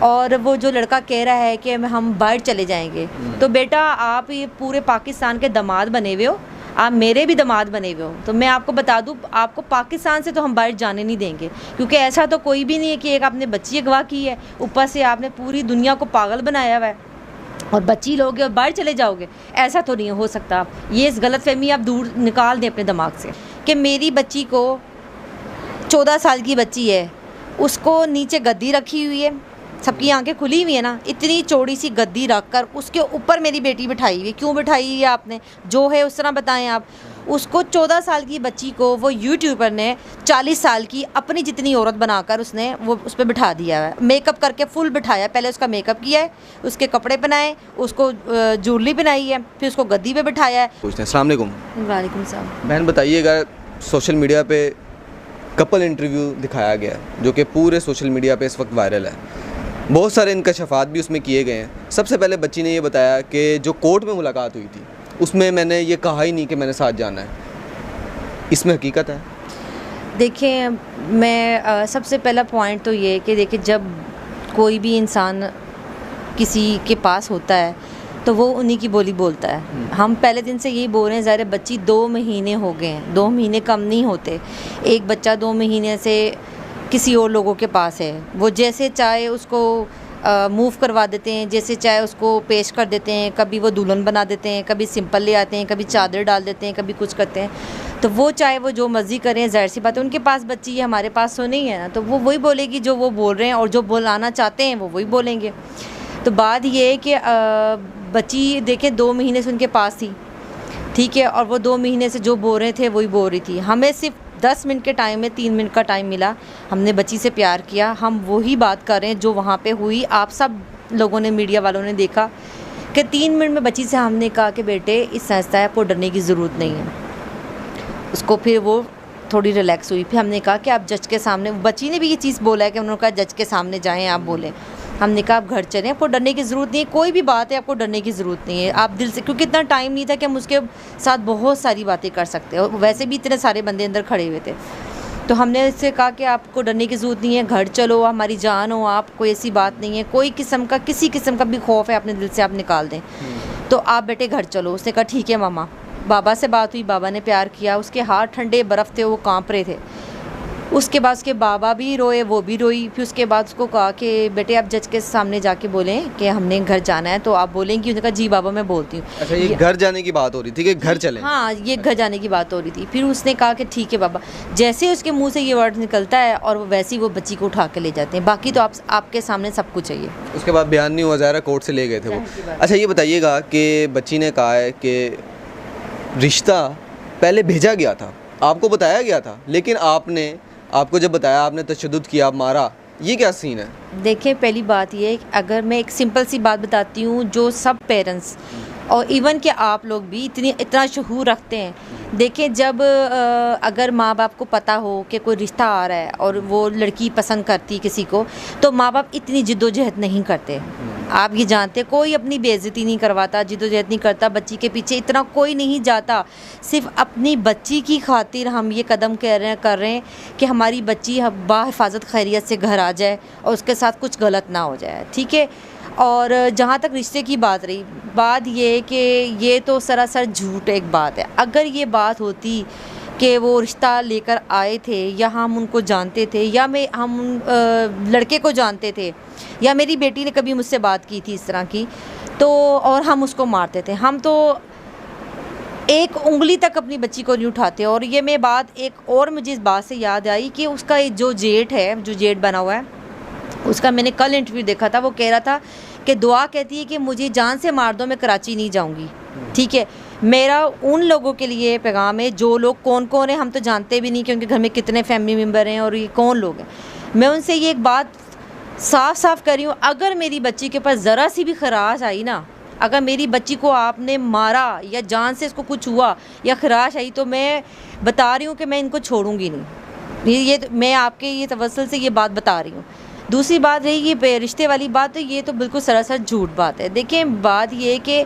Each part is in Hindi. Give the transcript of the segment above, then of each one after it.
और वो जो लड़का कह रहा है कि हम बाहर चले जाएंगे, तो बेटा आप ये पूरे पाकिस्तान के दामाद बने हुए हो, आप मेरे भी दामाद बने हुए हो, तो मैं आपको बता दूं आपको पाकिस्तान से तो हम बाहर जाने नहीं देंगे, क्योंकि ऐसा तो कोई भी नहीं है कि एक आपने बच्ची अगवा की है, ऊपर से आपने पूरी दुनिया को पागल बनाया हुआ है और बच्ची लोगे और बाहर चले जाओगे, ऐसा तो नहीं हो सकता। ये इस गलतफहमी आप दूर निकाल दें अपने दिमाग से कि मेरी बच्ची को 14 साल की बच्ची है, उसको नीचे गद्दी रखी हुई है, सबकी आंखें खुली हुई है ना, इतनी चौड़ी सी गद्दी रख कर उसके ऊपर मेरी बेटी बिठाई हुई है। क्यों बिठाई हुई है आपने, जो है उस तरह बताएं आप। उसको 14 साल की बच्ची को वो यूट्यूबर ने 40 साल की अपनी जितनी औरत बनाकर उसने वो उस पर बिठा दिया है, मेकअप करके फुल बिठाया। पहले उसका मेकअप किया है, उसके कपड़े पहनाए, उसको ज्वेलरी पहनाई है, फिर उसको गद्दी पे बिठाया है। अस्सलाम वालेकुम। वालेकुम सलाम। बहन बताइएगा, सोशल मीडिया पे कपल इंटरव्यू दिखाया गया है जो कि पूरे सोशल मीडिया पे इस वक्त वायरल है, बहुत सारे इंकशाफात भी उसमें किए गए हैं। सबसे पहले बच्ची ने ये बताया कि जो कोर्ट में मुलाकात हुई थी उसमें मैंने ये कहा ही नहीं कि मैंने साथ जाना है, इसमें हकीकत है? देखिए मैं सबसे पहला पॉइंट तो ये है कि देखिए जब कोई भी इंसान किसी के पास होता है तो वो उन्हीं की बोली बोलता है। हम पहले दिन से यही बोल रहे हैं, ज़ाहिर बच्ची 2 महीने हो गए हैं, 2 महीने कम नहीं होते। एक बच्चा 2 महीने से किसी और लोगों के पास है, वो जैसे चाहे उसको मूव करवा देते हैं, जैसे चाहे उसको पेश कर देते हैं, कभी वो दुल्हन बना देते हैं, कभी सिंपल ले आते हैं, कभी चादर डाल देते हैं, कभी कुछ करते हैं। तो वो चाहे वो जो मर्ज़ी करें, ज़ाहिर सी बात है उनके पास बच्ची है, हमारे पास तो नहीं है ना, तो वो वही बोलेगी जो वो बोल रहे हैं, और जो बोलाना चाहते हैं वो वही बोलेंगे। तो बात ये है कि बच्ची देखें 2 महीने से उनके पास थी, ठीक है, और वो 2 महीने से जो बोल रहे थे वही बोल रही थी। हमें सिर्फ 10 मिनट के टाइम में 3 मिनट का टाइम मिला, हमने बच्ची से प्यार किया, हम वही बात कर रहे हैं जो वहाँ पे हुई। आप सब लोगों ने, मीडिया वालों ने देखा कि 3 मिनट में बच्ची से हमने कहा कि बेटे इस संस्था है, आपको डरने की ज़रूरत नहीं है। उसको फिर वो थोड़ी रिलैक्स हुई, फिर हमने कहा कि आप जज के सामने, बच्ची ने भी ये चीज़ बोला है कि उन्होंने कहा जज के सामने जाएँ आप बोलें। हमने कहा आप घर चलें, आपको डरने की ज़रूरत नहीं है, कोई भी बात है आपको डरने की ज़रूरत नहीं है, आप दिल से, क्योंकि इतना टाइम नहीं था कि हम उसके साथ बहुत सारी बातें कर सकते हैं, और वैसे भी इतने सारे बंदे अंदर खड़े हुए थे। तो हमने इससे कहा कि आपको डरने की ज़रूरत नहीं है, घर चलो, हमारी जान हो आप, कोई ऐसी बात नहीं है, कोई किस्म का, किसी किस्म का भी खौफ है अपने दिल से आप निकाल दें, तो आप बेटे घर चलो। उसने कहा ठीक है मामा। बाबा से बात हुई, बाबा ने प्यार किया, उसके हाथ ठंडे बर्फ़ थे, वो काँप रहे थे। उसके बाद उसके बाबा भी रोए, वो भी रोई। फिर उसके बाद उसको कहा कि बेटे आप जज के सामने जाके बोलें कि हमने घर जाना है, तो आप बोलेंगी? उसने कहा जी बाबा मैं बोलती हूँ। अच्छा, ये घर जाने की बात हो रही थी कि घर चलें? हाँ, ये घर जाने की बात हो रही थी। फिर उसने कहा कि ठीक है बाबा। जैसे उसके मुंह से ये वर्ड निकलता है और वैसे ही वो बच्ची को उठा के ले जाते हैं। बाकी तो आपके सामने सब कुछ है। उसके बाद बयान नहीं हुआ, ज़ाहिर कोर्ट से ले गए थे वो। अच्छा ये बताइएगा कि बच्ची ने कहा है कि रिश्ता पहले भेजा गया था, आपको बताया गया था, लेकिन आपको जब बताया आपने तशद्दुद किया, आप मारा, ये क्या सीन है? देखिए पहली बात ये है कि अगर मैं एक सिंपल सी बात बताती हूँ जो सब पेरेंट्स और इवन कि आप लोग भी इतना शऊर रखते हैं। देखें जब अगर माँ बाप को पता हो कि कोई रिश्ता आ रहा है और वो लड़की पसंद करती किसी को, तो माँ बाप इतनी जिद्दोजहद नहीं करते। आप ये जानते, कोई अपनी बेइज्जती नहीं करवाता, जिद्दोजहद नहीं करता, बच्ची के पीछे इतना कोई नहीं जाता। सिर्फ अपनी बच्ची की खातिर हम ये कदम कर रहे हैं कि हमारी बच्ची बाहिफाजत खैरियत से घर आ जाए और उसके साथ कुछ गलत ना हो जाए, ठीक है। और जहाँ तक रिश्ते की बात रही, बात ये है कि ये तो सरासर झूठ एक बात है। अगर ये बात होती कि वो रिश्ता लेकर आए थे या हम उनको जानते थे या हम लड़के को जानते थे या मेरी बेटी ने कभी मुझसे बात की थी इस तरह की, तो और हम उसको मारते थे, हम तो एक उंगली तक अपनी बच्ची को नहीं उठाते। और ये मैं बात एक और मुझे इस बात से याद आई कि उसका जो जेठ है, जो जेठ बना हुआ है, उसका मैंने कल इंटरव्यू देखा था। वो कह रहा था कि दुआ कहती है कि मुझे जान से मार दो, मैं कराची नहीं जाऊंगी, ठीक है। मेरा उन लोगों के लिए पैगाम है जो लोग कौन कौन है, हम तो जानते भी नहीं कि उनके घर में कितने फैमिली मेम्बर हैं और ये कौन लोग हैं। मैं उनसे ये एक बात साफ साफ कर रही हूँ, अगर मेरी बच्ची के पास ज़रा सी भी खराश आई ना, अगर मेरी बच्ची को आपने मारा या जान से इसको कुछ हुआ या खराश आई, तो मैं बता रही हूँ कि मैं इनको छोड़ूंगी नहीं। ये मैं आपके ये तवस्सुल से ये बात बता रही हूँ। दूसरी बात रही ये रिश्ते वाली बात, तो ये तो बिल्कुल सरासर झूठ बात है। देखें बात ये है कि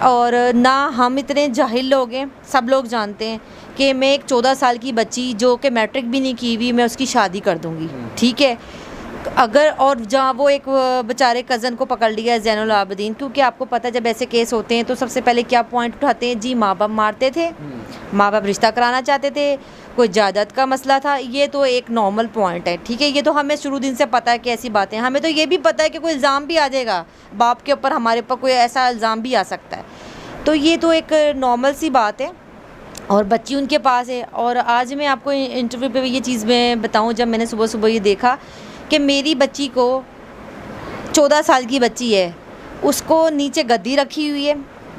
और ना हम इतने जाहिल लोग हैं, सब लोग जानते हैं कि मैं एक 14 साल की बच्ची जो कि मैट्रिक भी नहीं की हुई, मैं उसकी शादी कर दूंगी, ठीक है। अगर और जहाँ वो एक बेचारे कज़न को पकड़ लिया है ज़ैनुल आबिदीन, क्योंकि आपको पता है जब ऐसे केस होते हैं तो सबसे पहले क्या पॉइंट उठाते हैं, जी माँ बाप मारते थे, माँ बाप रिश्ता कराना चाहते थे, कोई जायदाद का मसला था। ये तो एक नॉर्मल पॉइंट है, ठीक है, ये तो हमें शुरू दिन से पता है कि ऐसी बातें। हमें तो ये भी पता है कि कोई इल्ज़ाम भी आ जाएगा बाप के ऊपर, हमारे ऊपर कोई ऐसा इल्ज़ाम भी आ सकता है। तो ये तो एक नॉर्मल सी बात है और बच्ची उनके पास है। और आज मैं आपको इंटरव्यू पे ये चीज़ मैं बताऊँ, जब मैंने सुबह सुबह ये देखा कि मेरी बच्ची को 14 साल की बच्ची है, उसको नीचे गद्दी रखी हुई है,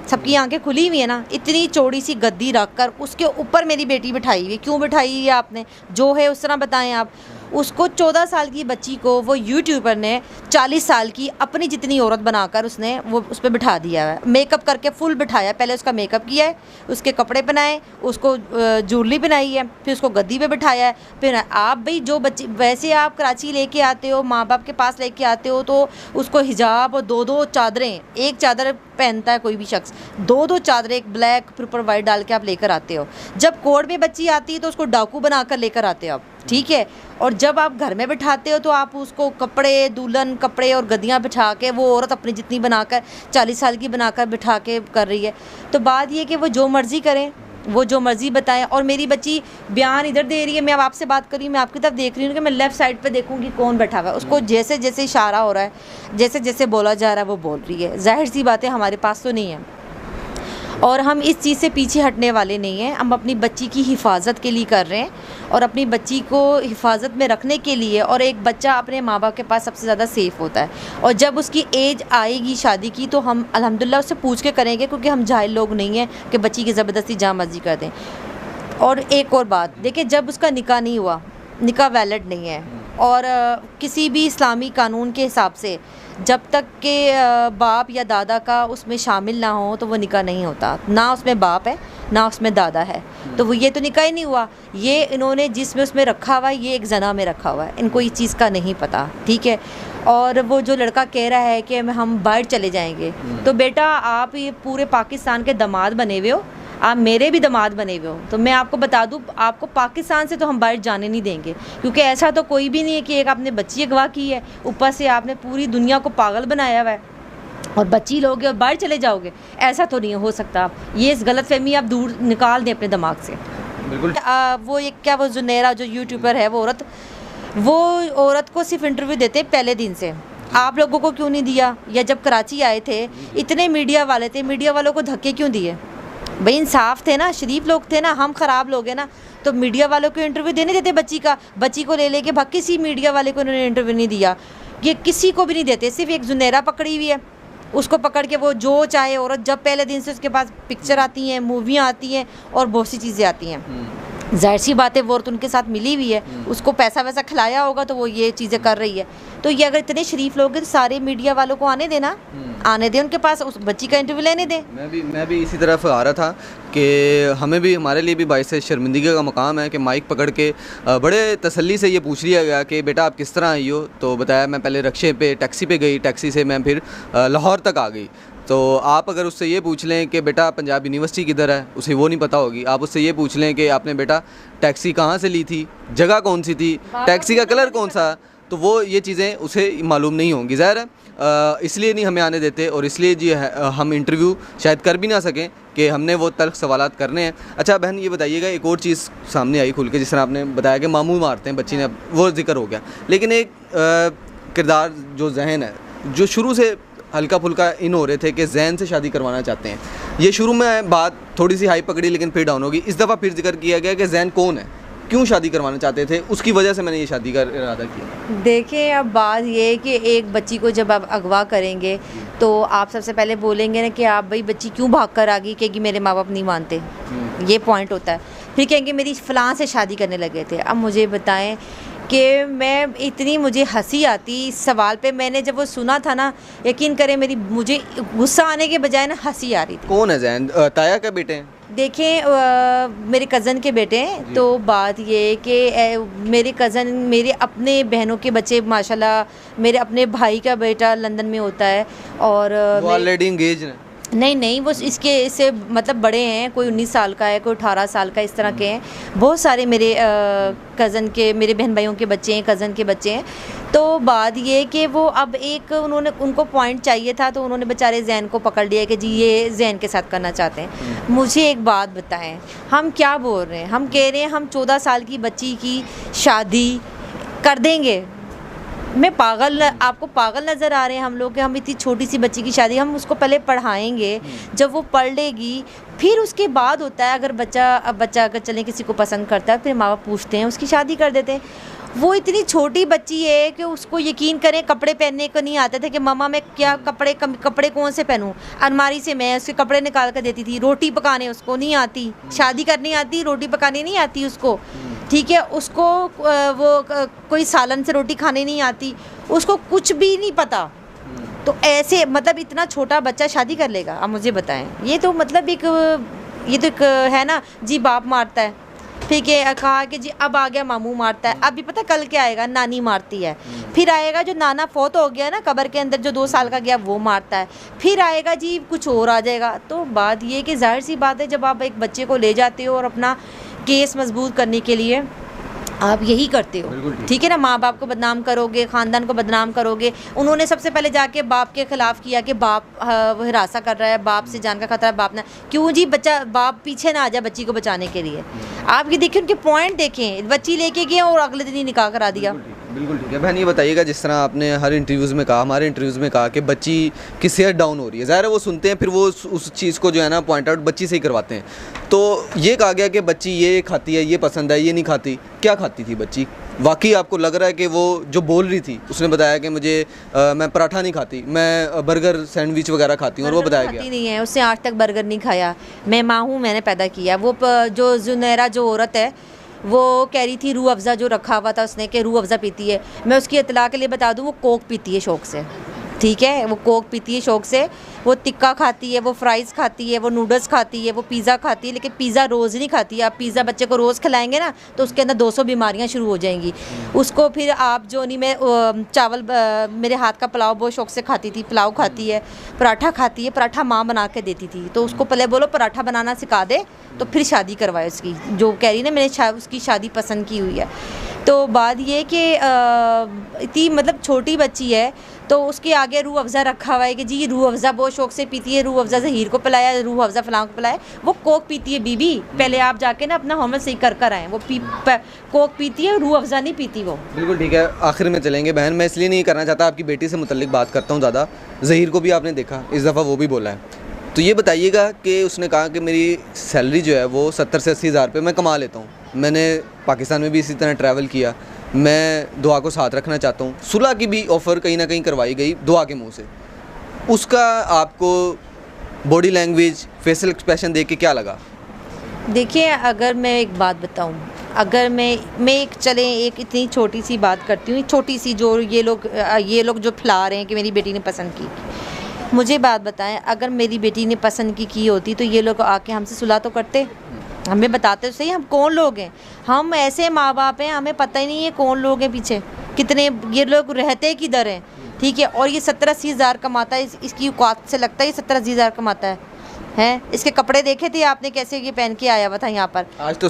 सबकी आंखें खुली हुई है ना, इतनी चौड़ी सी गद्दी रख कर उसके ऊपर मेरी बेटी बिठाई हुई है। क्यों बिठाई हुई है आपने, जो है उस तरह बताएं आप। उसको 14 साल की बच्ची को वो यूट्यूबर ने 40 साल की अपनी जितनी औरत बनाकर उसने वो उस पर बिठा दिया है, मेकअप करके फुल बिठाया। पहले उसका मेकअप किया है, उसके कपड़े पहनाए, उसको ज्वेलरी पहनाई है, फिर उसको गद्दी पे बिठाया है। फिर आप भाई जो बच्ची, वैसे आप कराची लेके आते हो, माँ बाप के पास लेके आते हो, तो उसको हिजाब और 2-2 चादरें, एक चादर पहनता है कोई भी शख्स, 2-2 चादरें, एक ब्लैक फिर ऊपर वाइट डाल के आप लेकर आते हो। जब कोर्ट में बच्ची आती है तो उसको डाकू बनाकर लेकर आते हो आप, ठीक है। और जब आप घर में बिठाते हो तो आप उसको कपड़े, दुल्हन कपड़े और गद्दियाँ बिठा के, वो औरत अपनी जितनी बनाकर 40 साल की बनाकर बिठा के कर रही है। तो बात ये कि वो जो मर्ज़ी करें, वो जो मर्ज़ी बताएं। और मेरी बच्ची बयान इधर दे रही है, मैं अब आपसे बात कर रही हूँ, मैं आपकी तरफ देख रही हूँ कि मैं लेफ़्ट साइड पे देखूँगी कौन बैठा हुआ है। उसको जैसे जैसे इशारा हो रहा है, जैसे जैसे बोला जा रहा है वो बोल रही है। ज़ाहिर सी बात है हमारे पास तो नहीं है और हम इस चीज़ से पीछे हटने वाले नहीं हैं। हम अपनी बच्ची की हिफाजत के लिए कर रहे हैं और अपनी बच्ची को हिफाजत में रखने के लिए। और एक बच्चा अपने माँ बाप के पास सबसे ज़्यादा सेफ़ होता है और जब उसकी एज आएगी शादी की तो हम अल्हम्दुलिल्लाह उससे पूछ के करेंगे, क्योंकि हम जाहिल लोग नहीं हैं कि बच्ची की ज़बरदस्ती जहाँ मर्जी कर दें। और एक और बात देखिए, जब उसका निकाह नहीं हुआ, निकाह वैलिड नहीं है और किसी भी इस्लामी कानून के हिसाब से जब तक के बाप या दादा का उसमें शामिल ना हो तो वो निकाह नहीं होता। ना उसमें बाप है ना उसमें दादा है, तो वो ये तो निकाह ही नहीं हुआ। ये इन्होंने जिसमें उसमें रखा हुआ है, ये एक जना में रखा हुआ है, इनको इस चीज़ का नहीं पता, ठीक है। और वो जो लड़का कह रहा है कि हम बाहर चले जाएंगे, तो बेटा आप ये पूरे पाकिस्तान के दामाद बने हुए हो, आप मेरे भी दामाद बने हुए हो, तो मैं आपको बता दूं, आपको पाकिस्तान से तो हम बाहर जाने नहीं देंगे, क्योंकि ऐसा तो कोई भी नहीं है कि एक आपने बच्ची अगवा की है, ऊपर से आपने पूरी दुनिया को पागल बनाया हुआ है और बच्ची लोगे और बाहर चले जाओगे, ऐसा तो नहीं हो सकता। ये इस गलतफहमी आप दूर निकाल दें अपने दिमाग से। बिल्कुल। वो एक क्या, वो जुनैरा जो यूट्यूबर है, वो औरत को सिर्फ इंटरव्यू देते पहले दिन से। आप लोगों को क्यों नहीं दिया? या जब कराची आए थे इतने मीडिया वाले थे, मीडिया वालों को धक्के क्यों दिए? भाई इंसाफ थे ना, शरीफ लोग थे ना, हम ख़राब लोग हैं ना, तो मीडिया वालों को इंटरव्यू देने देते बच्ची को ले लेके भाग। किसी मीडिया वाले को उन्होंने इंटरव्यू नहीं दिया, ये किसी को भी नहीं देते। सिर्फ एक जुनैरा पकड़ी हुई है, उसको पकड़ के वो जो चाहे औरत, जब पहले दिन से उसके पास पिक्चर आती हैं, मूवियाँ आती हैं और बहुत सी चीज़ें आती हैं। ज़ाहिर सी बात है वो औरत उनके साथ मिली हुई है, उसको पैसा वैसा खिलाया होगा तो वो ये चीज़ें कर रही है। तो ये अगर इतने शरीफ लोग हैं तो सारे मीडिया वालों को आने देना, आने दें उनके पास, उस बच्ची का इंटरव्यू लेने दें। मैं भी इसी तरफ आ रहा था कि हमें भी, हमारे लिए भी बाइस शर्मिंदगी का मकाम है कि माइक पकड़ के बड़े तसल्ली से ये पूछ लिया गया कि बेटा आप किस तरह आई हो। तो बताया मैं पहले रक्शे पे टैक्सी पे गई, टैक्सी से मैं फिर लाहौर तक आ गई। तो आप अगर उससे ये पूछ लें कि बेटा पंजाब यूनिवर्सिटी किधर है, उसे वो नहीं पता होगी। आप उससे ये पूछ लें कि आपने बेटा टैक्सी कहाँ से ली थी, जगह कौन सी थी, टैक्सी का कलर कौन सा, तो वो ये चीज़ें उसे मालूम नहीं होंगी। ज़ाहिर है इसलिए नहीं हमें आने देते और इसलिए जी हम इंटरव्यू शायद कर भी ना सकें कि हमने वो तल्ख सवालात करने हैं। अच्छा बहन ये बताइएगा, एक और चीज़ सामने आई खुल के, जिस तरह आपने बताया कि मामू मारते हैं बच्ची ने, वो जिक्र हो गया, लेकिन एक किरदार जो जहन है, जो शुरू से हल्का फुल्का इन हो रहे थे कि जैन से शादी करवाना चाहते हैं, ये शुरू में बात थोड़ी सी हाई पकड़ी लेकिन फिर डाउन होगी। इस दफ़ा फिर जिक्र किया गया कि जैन कौन है, क्यों शादी करवाना चाहते थे, उसकी वजह से मैंने ये शादी का इरादा किया। देखिए अब बात ये है कि एक बच्ची को जब आप अगवा करेंगे तो आप सबसे पहले बोलेंगे ना कि आप भाई बच्ची क्यों भाग कर आ गई, कहेगी मेरे माँ बाप नहीं मानते, ये पॉइंट होता है। फिर कहेंगे मेरी फ़लाँ से शादी करने लगे थे। अब मुझे बताएं कि मैं इतनी, मुझे हंसी आती इस सवाल पे। मैंने जब वो सुना था ना, यकीन करें मुझे गुस्सा आने के बजाय ना हंसी आ रही थी। कौन है जैन? ताया के बेटे हैं? देखें मेरे कज़न के बेटे हैं। तो बात ये है कि मेरे कज़न, मेरे अपने बहनों के बच्चे माशाल्लाह, मेरे अपने भाई का बेटा लंदन में होता है और वो ऑलरेडी इंगेज हैं? नहीं, वो इससे मतलब बड़े हैं, कोई 19 साल का है, कोई 18 साल का, इस तरह के हैं। बहुत सारे मेरे कज़न के, मेरे बहन भाइयों के बच्चे हैं, कज़न के बच्चे हैं। तो तो बात ये कि वो अब एक उनको पॉइंट चाहिए था, तो उन्होंने बेचारे जैन को पकड़ लिया कि जी ये जैन के साथ करना चाहते हैं। मुझे एक बात बताएं, हम क्या बोल रहे हैं? हम कह रहे हैं हम 14 साल की बच्ची की शादी कर देंगे। मैं पागल, आपको पागल नज़र आ रहे हैं हम लोग कि हम इतनी छोटी सी बच्ची की शादी, हम उसको पहले पढ़ाएंगे, जब वो पढ़ लेगी फिर उसके बाद होता है अगर बच्चा अगर चले किसी को पसंद करता है, फिर माँ बाप पूछते हैं, उसकी शादी कर देते हैं। वो इतनी छोटी बच्ची है कि उसको यकीन करें कपड़े पहनने को नहीं आते थे कि मम्मा मैं क्या कपड़े कौन से पहनूं, अलमारी से मैं उसके कपड़े निकाल कर देती थी। रोटी पकाने उसको नहीं आती, शादी करनी आती, रोटी पकाने नहीं आती उसको, ठीक है। उसको वो कोई सालन से रोटी खाने नहीं आती, उसको कुछ भी नहीं पता। तो ऐसे मतलब इतना छोटा बच्चा शादी कर लेगा? आप मुझे बताएं। ये तो मतलब एक है ना जी, बाप मारता है, ठीक है, कहा कि जी अब आ गया मामू मारता है, अभी पता कल क्या आएगा, नानी मारती है, फिर आएगा जो नाना फौत हो गया ना कब्र के अंदर, जो 2 साल का गया वो मारता है, फिर आएगा जी कुछ और आ जाएगा। तो बात ये कि जाहिर सी बात है, जब आप एक बच्चे को ले जाते हो और अपना केस मजबूत करने के लिए आप यही करते हो, ठीक है ना, माँ बाप को बदनाम करोगे, ख़ानदान को बदनाम करोगे। उन्होंने सबसे पहले जाके बाप के ख़िलाफ़ किया कि बाप हिरासा कर रहा है, बाप से जान का खतरा, बाप ना क्यों जी, बच्चा बाप पीछे ना आ जाए बच्ची को बचाने के लिए। आप ये देखिए, उनके पॉइंट देखें, बच्ची लेके गए और अगले दिन ही निकाह करा दिया। बिल्कुल ठीक है। बहन ये बताइएगा, जिस तरह आपने हर इंटरव्यूज़ में कहा, हमारे इंटरव्यूज़ में कहा कि बच्ची की सेहत डाउन हो रही है, ज़ाहिर है वो सुनते हैं, फिर वो उस चीज़ को जो है ना पॉइंट आउट बच्ची से ही करवाते हैं। तो ये कहा गया कि बच्ची ये खाती है, ये पसंद है, ये नहीं खाती। क्या खाती थी बच्ची? वाकई आपको लग रहा है कि वो जो बोल रही थी, उसने बताया कि मुझे मैं पराठा नहीं खाती, मैं बर्गर सैंडविच वगैरह खाती हूँ, और वो बताया गया नहीं है, उसने आज तक बर्गर नहीं खाया। मैं माँ हूँ, मैंने पैदा किया। वो जो जुनैरा जो औरत है, वो कह रही थी रूह अफ़ज़ा जो रखा हुआ था उसने, कि रूह अफ़ज़ा पीती है। मैं उसकी इतला के लिए बता दूँ, वो कोक पीती है शौक़ से, ठीक है, वो कोक पीती है शौक़ से, वो टिक्का खाती है, वो फ्राइज़ खाती है, वो नूडल्स खाती है, वो पिज़्ज़ा खाती है, लेकिन पिज़्ज़ा रोज़ नहीं खाती है। आप पिज़्ज़ा बच्चे को रोज़ खिलाएंगे ना तो उसके अंदर 200 बीमारियां शुरू हो जाएंगी उसको। फिर आप जो नहीं, मैं चावल मेरे हाथ का पुलाव बहुत शौक़ से खाती थी, पुलाव खाती है, पराठा खाती है, पराठा माँ बना के देती थी। तो उसको पहले बोलो पराठा बनाना सिखा दे, तो फिर शादी करवाए उसकी। जो कह रही ना मैंने उसकी शादी पसंद की हुई है। तो बात ये कि इतनी मतलब छोटी बच्ची है, तो उसके आगे रूह अफ़ज़ा रखा हुआ है कि जी रूह अफ़ज़ा बहुत शौक़ से पीती है, रूह अफ़ज़ा ज़हीर को पिलाया, रूह अफ़ज़ा फ़लाँ को पिलाया। वो कोक पीती है बीबी, पहले आप जाके ना अपना होमवर्क सही कर आएँ। वो कोक पीती है, रूह अफ़ज़ा नहीं पीती वो। बिल्कुल ठीक है। आखिर में चलेंगे बहन, मैं इसलिए नहीं करना चाहता, आपकी बेटी से मुतल्लिक बात करता हूँ ज़्यादा। ज़हीर को भी आपने देखा, इस दफ़ा वो भी बोला है। तो ये बताइएगा कि उसने कहा कि मेरी सैलरी जो है वो 70 से 80 हज़ार रुपये मैं कमा लेता हूँ, मैंने पाकिस्तान में भी इसी तरह ट्रैवल किया, मैं दुआ को साथ रखना चाहता हूँ। सुलह की भी ऑफ़र कहीं ना कहीं करवाई गई दुआ के मुंह से। उसका आपको बॉडी लैंग्वेज, फेशियल एक्सप्रेशन देख के क्या लगा? देखिए, अगर मैं एक बात बताऊं, अगर मैं एक इतनी छोटी सी बात करती हूँ, छोटी सी, जो ये लोग जो फैला रहे हैं कि मेरी बेटी ने पसंद की। मुझे बात बताएं, अगर मेरी बेटी ने पसंद की होती तो ये लोग आके हमसे सुलह तो करते, हमें बताते तो सही हम कौन लोग हैं। हम ऐसे माँ बाप हैं, हमें पता ही नहीं है कौन लोग हैं पीछे, कितने ये लोग रहते किधर हैं, ठीक है। और ये 70-80 हज़ार कमाता है, इसकी औकात से लगता है ये 70-80 हज़ार कमाता है। इसके कपड़े देखे थे आपने कैसे ये पहन के आया हुआ था यहाँ पर? आज तो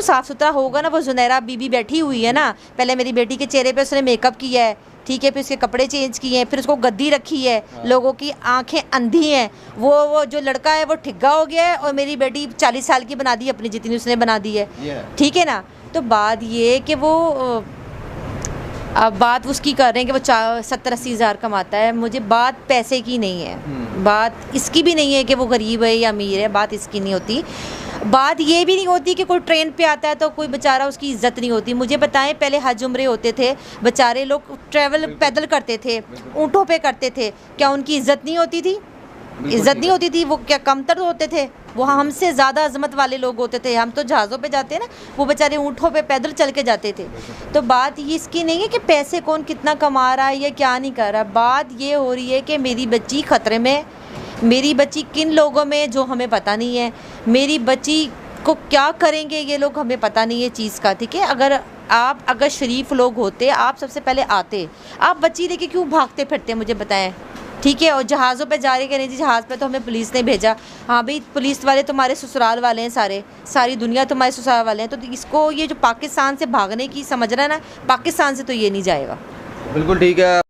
साफ़ सुथरा होगा ना। वो जुनैरा बीबी बैठी हुई है ना, पहले मेरी बेटी के चेहरे पे उसने मेकअप किया है, ठीक है, फिर उसके कपड़े चेंज किए हैं, फिर उसको गद्दी रखी है। लोगों की आंखें अंधी हैं। वो जो लड़का है वो ठिग्गा हो गया है, और मेरी बेटी 40 साल की बना दी, अपनी जितनी उसने बना दी है, ठीक है ना। तो बात ये कि वो अब बात उसकी कर रहे हैं कि वो 70-80 हज़ार कमाता है। मुझे बात पैसे की नहीं है, बात इसकी भी नहीं है कि वो गरीब है या अमीर है, बात इसकी नहीं होती। बात ये भी नहीं होती कि कोई ट्रेन पे आता है तो कोई बेचारा उसकी इज़्ज़त नहीं होती। मुझे बताएं, पहले हज उम्रे होते थे, बेचारे लोग ट्रैवल पैदल करते थे, ऊँटों पे करते थे, क्या उनकी इज़्ज़त नहीं होती थी? इज़्ज़त नहीं होती थी? वो क्या कमतर होते थे? वो हमसे ज़्यादा अजमत वाले लोग होते थे। हम तो जहाज़ों पे जाते हैं ना, वो बेचारे ऊँटों पे पैदल चल के जाते थे। तो बात ये इसकी नहीं है कि पैसे कौन कितना कमा रहा है या क्या नहीं कर रहा। बात ये हो रही है कि मेरी बच्ची ख़तरे में, मेरी बच्ची किन लोगों में जो हमें पता नहीं है, मेरी बच्ची को क्या करेंगे ये लोग हमें पता नहीं है चीज़ का, ठीक है। अगर शरीफ लोग होते, आप सबसे पहले आते, आप बच्ची लेके क्यों भागते फिरते, मुझे बताएं, ठीक है। और जहाज़ों पे जा रहे कि नहीं जी, जहाज़ पे तो हमें पुलिस ने भेजा। हाँ भाई, पुलिस वाले तुम्हारे ससुराल वाले हैं, सारी दुनिया तुम्हारे ससुराल वाले हैं। तो इसको ये जो पाकिस्तान से भागने की समझ रहा है ना, पाकिस्तान से तो ये नहीं जाएगा। बिल्कुल ठीक है।